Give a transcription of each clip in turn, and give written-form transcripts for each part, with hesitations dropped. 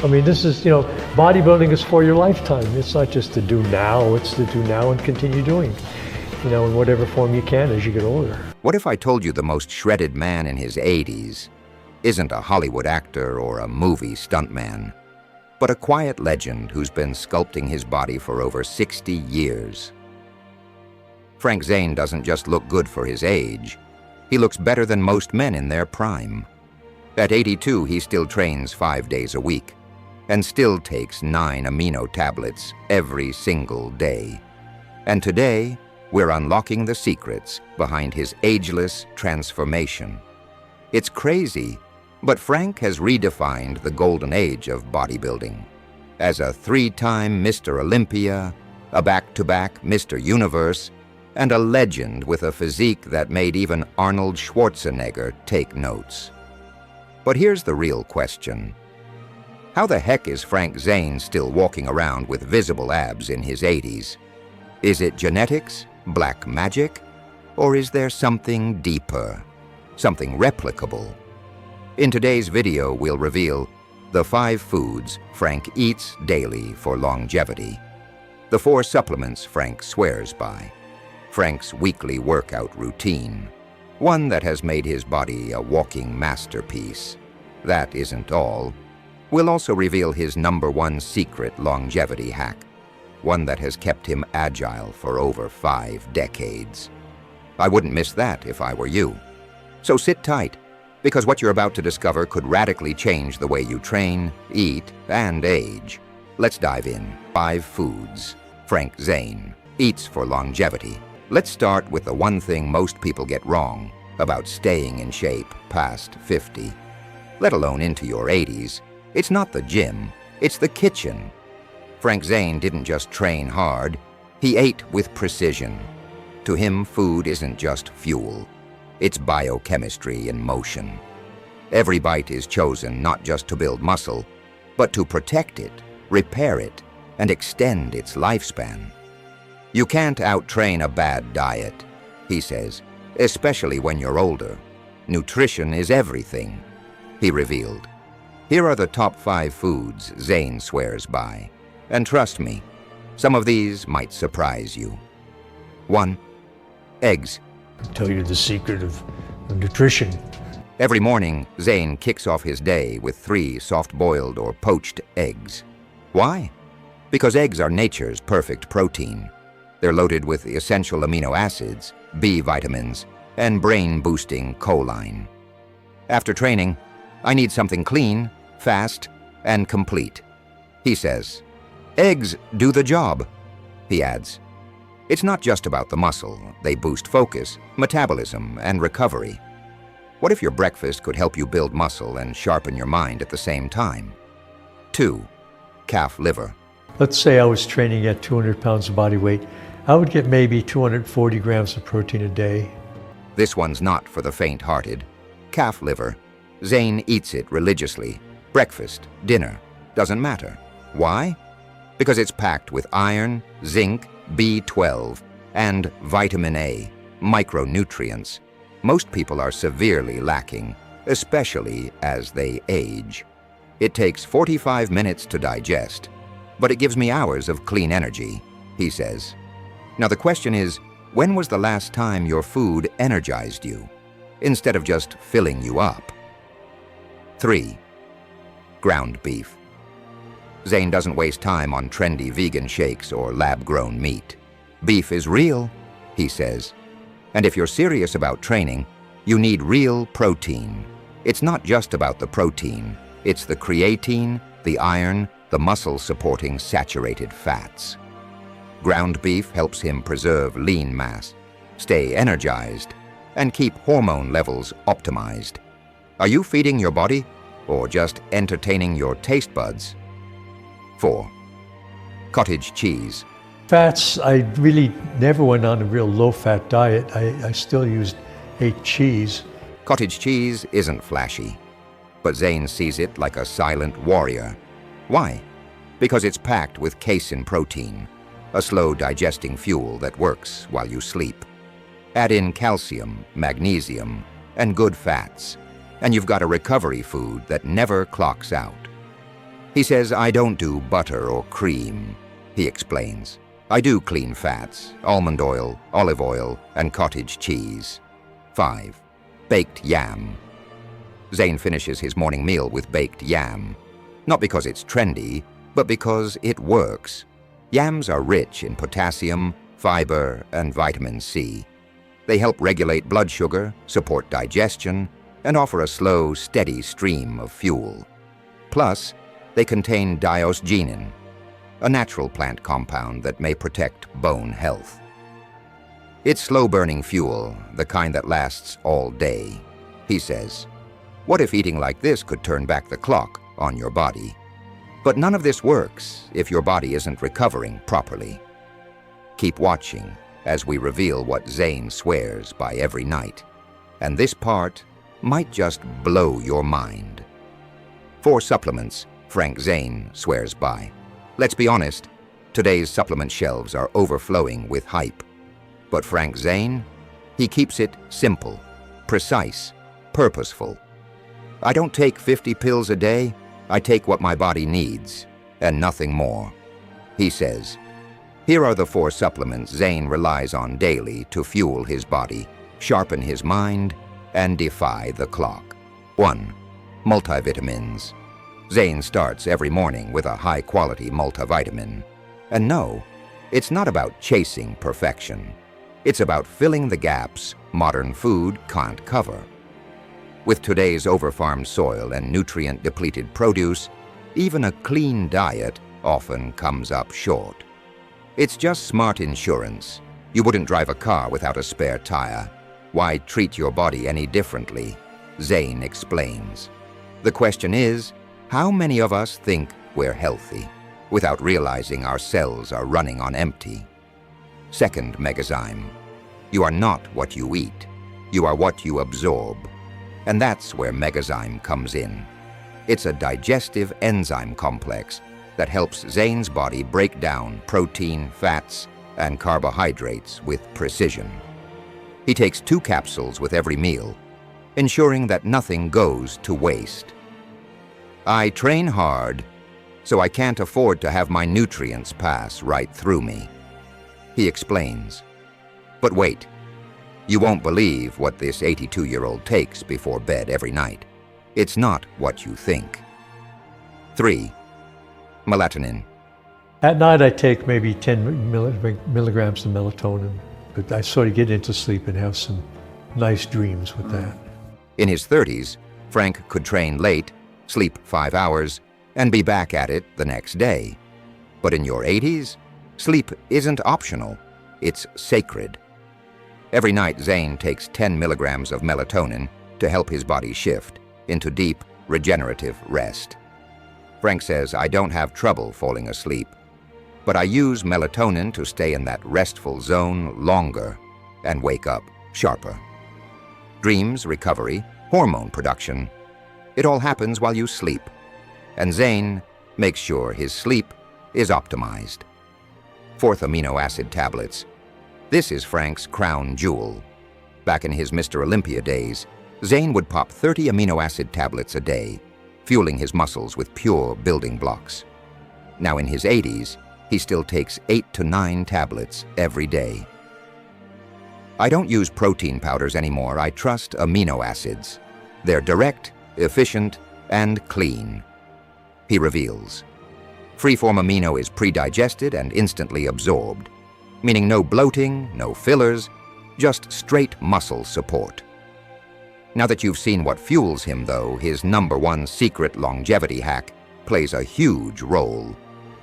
I mean, this is, bodybuilding is for your lifetime. It's not just to do now, it's to do now and continue doing, in whatever form you can as you get older. What if I told you the most shredded man in his 80s isn't a Hollywood actor or a movie stuntman, but a quiet legend who's been sculpting his body for over 60 years? Frank Zane doesn't just look good for his age, he looks better than most men in their prime. At 82, he still trains 5 days a week and still takes 9 amino tablets every single day. And today, we're unlocking the secrets behind his ageless transformation. It's crazy, but Frank has redefined the golden age of bodybuilding. As a 3-time Mr. Olympia, a back-to-back Mr. Universe, and a legend with a physique that made even Arnold Schwarzenegger take notes. But here's the real question. How the heck is Frank Zane still walking around with visible abs in his 80s? Is it genetics, black magic, or is there something deeper, something replicable? In today's video, we'll reveal the 5 foods Frank eats daily for longevity, the 4 supplements Frank swears by, Frank's weekly workout routine, one that has made his body a walking masterpiece. That isn't all. We'll also reveal his #1 secret longevity hack, one that has kept him agile for over 5 decades. I wouldn't miss that if I were you. So sit tight, because what you're about to discover could radically change the way you train, eat, and age. Let's dive in. 5 foods Frank Zane eats for longevity. Let's start with the one thing most people get wrong about staying in shape past 50, let alone into your 80s. It's not the gym, it's the kitchen. Frank Zane didn't just train hard, he ate with precision. To him, food isn't just fuel, it's biochemistry in motion. Every bite is chosen not just to build muscle, but to protect it, repair it, and extend its lifespan. You can't out-train a bad diet, he says, especially when you're older. Nutrition is everything, he revealed. Here are the top 5 foods Zane swears by. And trust me, some of these might surprise you. 1. Eggs. I'll tell you the secret of nutrition. Every morning, Zane kicks off his day with 3 soft-boiled or poached eggs. Why? Because eggs are nature's perfect protein. They're loaded with essential amino acids, B vitamins, and brain-boosting choline. After training, I need something clean, fast, and complete, he says. Eggs do the job, he adds. It's not just about the muscle. They boost focus, metabolism, and recovery. What if your breakfast could help you build muscle and sharpen your mind at the same time? 2. Calf liver. Let's say I was training at 200 pounds of body weight. I would get maybe 240 grams of protein a day. This one's not for the faint-hearted. Calf liver. Zane eats it religiously. Breakfast, dinner, doesn't matter. Why? Because it's packed with iron, zinc, B12, and vitamin A, micronutrients. Most people are severely lacking, especially as they age. It takes 45 minutes to digest, but it gives me hours of clean energy, he says. Now the question is, when was the last time your food energized you, instead of just filling you up? 3. Ground beef. Zane doesn't waste time on trendy vegan shakes or lab-grown meat. Beef is real, he says. And if you're serious about training, you need real protein. It's not just about the protein. It's the creatine, the iron, the muscle-supporting saturated fats. Ground beef helps him preserve lean mass, stay energized, and keep hormone levels optimized. Are you feeding your body or just entertaining your taste buds? 4. Cottage cheese. Fats, I really never went on a real low-fat diet. I still ate cheese. Cottage cheese isn't flashy, but Zane sees it like a silent warrior. Why? Because it's packed with casein protein, a slow-digesting fuel that works while you sleep. Add in calcium, magnesium, and good fats, and you've got a recovery food that never clocks out. He says, I don't do butter or cream. He explains, I do clean fats, almond oil, olive oil, and cottage cheese. 5. Baked yam. Zane finishes his morning meal with baked yam. Not because it's trendy, but because it works. Yams are rich in potassium, fiber, and vitamin C. They help regulate blood sugar, support digestion, and offer a slow, steady stream of fuel. Plus, they contain diosgenin, a natural plant compound that may protect bone health. It's slow-burning fuel, the kind that lasts all day. He says, what if eating like this could turn back the clock on your body? But none of this works if your body isn't recovering properly. Keep watching as we reveal what Zane swears by every night. And this part might just blow your mind. 4 supplements Frank Zane swears by. Let's be honest, today's supplement shelves are overflowing with hype. But Frank Zane, he keeps it simple, precise, purposeful. I don't take 50 pills a day. I take what my body needs, and nothing more. He says, here are the 4 supplements Zane relies on daily to fuel his body, sharpen his mind, and defy the clock. 1. Multivitamins. Zane starts every morning with a high-quality multivitamin. And no, it's not about chasing perfection. It's about filling the gaps modern food can't cover. With today's overfarmed soil and nutrient-depleted produce, even a clean diet often comes up short. It's just smart insurance. You wouldn't drive a car without a spare tire. Why treat your body any differently? Zane explains. The question is, how many of us think we're healthy without realizing our cells are running on empty? 2nd megazyme. You are not what you eat. You are what you absorb. And that's where megazyme comes in. It's a digestive enzyme complex that helps Zane's body break down protein, fats, and carbohydrates with precision. He takes 2 capsules with every meal, ensuring that nothing goes to waste. I train hard, so I can't afford to have my nutrients pass right through me. He explains. But wait. You won't believe what this 82-year-old takes before bed every night. It's not what you think. 3. Melatonin. At night I take maybe 10 milligrams of melatonin, but I sort of get into sleep and have some nice dreams with that. In his 30s, Frank could train late, sleep 5 hours, and be back at it the next day. But in your 80s, sleep isn't optional, it's sacred. Every night, Zane takes 10 milligrams of melatonin to help his body shift into deep, regenerative rest. Frank says, I don't have trouble falling asleep, but I use melatonin to stay in that restful zone longer and wake up sharper. Dreams, recovery, hormone production, it all happens while you sleep. And Zane makes sure his sleep is optimized. 4th amino acid tablets. This is Frank's crown jewel. Back in his Mr. Olympia days, Zane would pop 30 amino acid tablets a day, fueling his muscles with pure building blocks. Now in his 80s, he still takes 8 to 9 tablets every day. I don't use protein powders anymore. I trust amino acids. They're direct, efficient, and clean. He reveals. Freeform amino is pre-digested and instantly absorbed, meaning no bloating, no fillers, just straight muscle support. Now that you've seen what fuels him, though, his #1 secret longevity hack plays a huge role,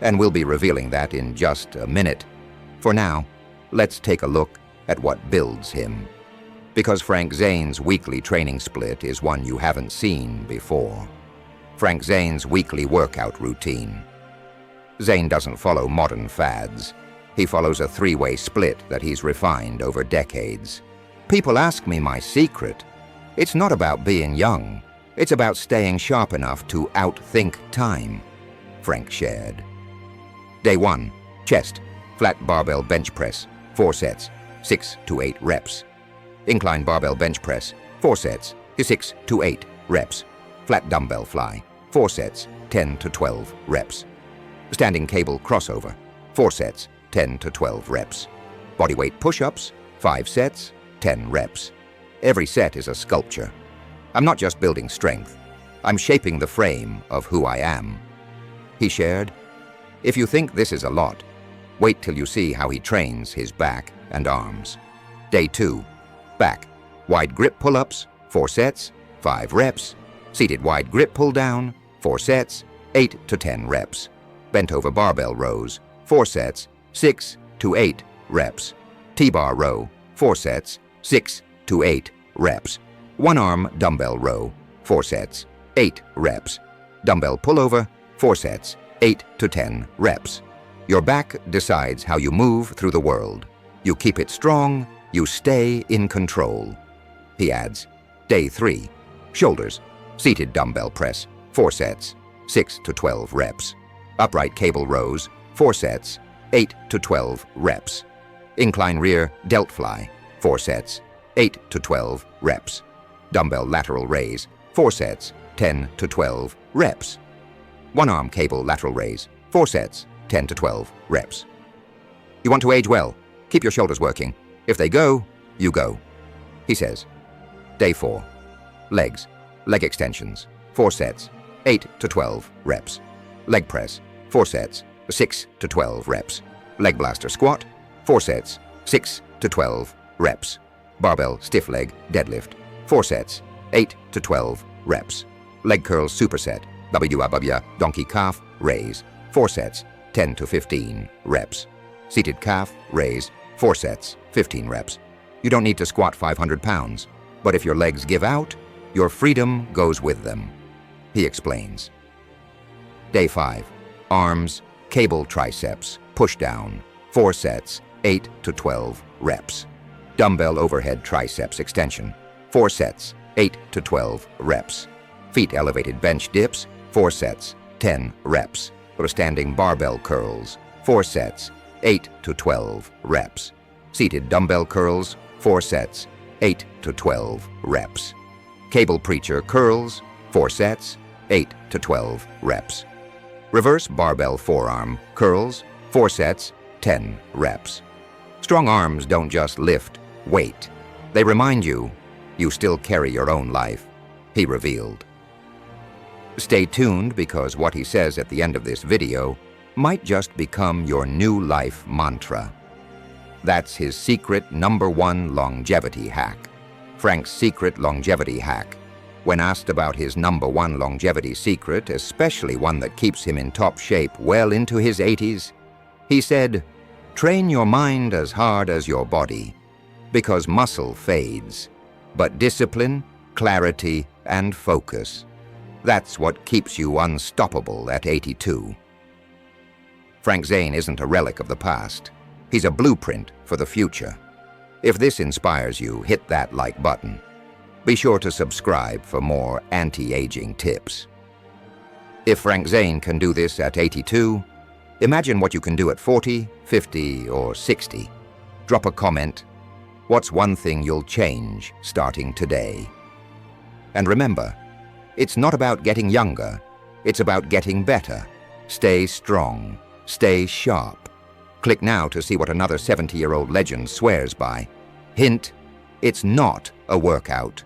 and we'll be revealing that in just a minute. For now, let's take a look at what builds him. Because Frank Zane's weekly training split is one you haven't seen before. Frank Zane's weekly workout routine. Zane doesn't follow modern fads. He follows a 3-way split that he's refined over decades. People ask me my secret. It's not about being young. It's about staying sharp enough to outthink time, Frank shared. Day 1, chest, flat barbell bench press, 4 sets, 6 to 8 reps. Incline barbell bench press, 4 sets, 6 to 8 reps. Flat dumbbell fly, 4 sets, 10 to 12 reps. Standing cable crossover, 4 sets, 10 to 12 reps. Bodyweight push-ups, 5 sets, 10 reps. Every set is a sculpture. I'm not just building strength. I'm shaping the frame of who I am. He shared, "If you think this is a lot, wait till you see how he trains his back and arms." Day 2, back. Wide grip pull-ups, 4 sets, 5 reps. Seated wide grip pull-down, 4 sets, 8 to 10 reps. Bent over barbell rows, 4 sets, 6 to 8 reps. T-bar row, 4 sets, 6 to 8 reps. One-arm dumbbell row, 4 sets, 8 reps. Dumbbell pullover, 4 sets, 8 to 10 reps. Your back decides how you move through the world. You keep it strong, you stay in control. He adds, Day 3, shoulders, seated dumbbell press, 4 sets, 6 to 12 reps. Upright cable rows, 4 sets, 8 to 12 reps. Incline rear delt fly, 4 sets, 8 to 12 reps. Dumbbell lateral raise, 4 sets, 10 to 12 reps. One-arm cable lateral raise, 4 sets, 10 to 12 reps. You want to age well? Keep your shoulders working. If they go, you go. He says. Day 4, legs, leg extensions, 4 sets, 8 to 12 reps. Leg press, 4 sets, 6 to 12 reps. Leg blaster squat, 4 sets, 6 to 12 reps. Barbell stiff leg deadlift, 4 sets, 8 to 12 reps. Leg curl superset, WW donkey calf raise, 4 sets, 10 to 15 reps. Seated calf raise, 4 sets, 15 reps. You don't need to squat 500 pounds, but if your legs give out, your freedom goes with them. He explains. Day 5, arms, cable triceps, push down, 4 sets, 8 to 12 reps. Dumbbell overhead triceps extension, 4 sets, 8 to 12 reps. Feet elevated bench dips, 4 sets, 10 reps. Or standing barbell curls, 4 sets, 8 to 12 reps. Seated dumbbell curls, 4 sets, 8 to 12 reps. Cable preacher curls, 4 sets, 8 to 12 reps. Reverse barbell forearm curls, 4 sets, 10 reps. Strong arms don't just lift weight. They remind you, you still carry your own life, he revealed. Stay tuned because what he says at the end of this video might just become your new life mantra. That's his secret #1 longevity hack. Frank's secret longevity hack. When asked about his #1 longevity secret, especially one that keeps him in top shape well into his 80s, he said, "Train your mind as hard as your body, because muscle fades, but discipline, clarity, and focus. That's what keeps you unstoppable at 82. Frank Zane isn't a relic of the past. He's a blueprint for the future. If this inspires you, hit that like button. Be sure to subscribe for more anti-aging tips. If Frank Zane can do this at 82, imagine what you can do at 40, 50, or 60. Drop a comment. What's one thing you'll change starting today? And remember, it's not about getting younger, it's about getting better. Stay strong, stay sharp. Click now to see what another 70-year-old legend swears by. Hint, it's not a workout.